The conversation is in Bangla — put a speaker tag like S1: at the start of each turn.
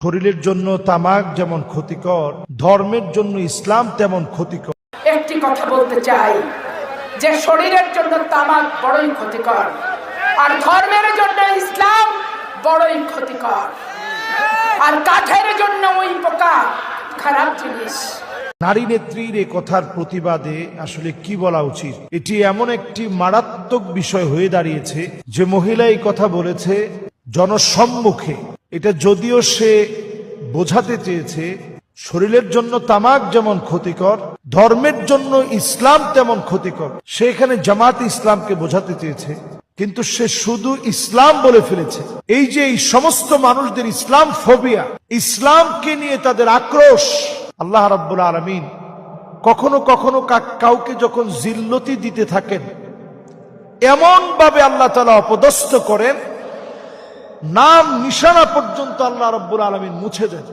S1: শরীরের জন্য তামাক যেমন ক্ষতিকর, ধর্মের জন্য ইসলাম তেমন ক্ষতিকর।
S2: একটি কথা বলতে চাই যে শরীরের জন্য তামাক বড়ই ক্ষতিকর, আর ধর্মের জন্য ইসলাম বড়ই ক্ষতিকর, আর কাঠের জন্য ওই পোকা খারাপ জিনিস।
S1: নারী নেত্রীর এ কথার প্রতিবাদে আসলে কি বলা উচিত? এটি এমন একটি মারাত্মক বিষয় হয়ে দাঁড়িয়েছে যে মহিলা এই কথা বলেছে জনসম্মুখে। এটা যদিও সে বোঝাতে চেয়েছে শরীরের জন্য তামাক যেমন ক্ষতিকর, ধর্মের জন্য ইসলাম তেমন ক্ষতিকর, সে এখানে জামাত ইসলামকে বোঝাতে চেয়েছে, কিন্তু সে শুধু ইসলাম বলে ফেলেছে। এই যে এই সমস্ত মানুষদের ইসলাম ফোবিয়া, ইসলামকে নিয়ে তাদের আক্রোশ, আল্লাহ রাব্বুল আলামিন কখনো কখনো কাউকে যখন জিল্লতি দিতে থাকেন, এমন ভাবে আল্লাহ তাআলা অপদস্থ করেন, নাম নিশানা পর্যন্ত আল্লাহ রাব্বুল আলামিন মুছে দেন।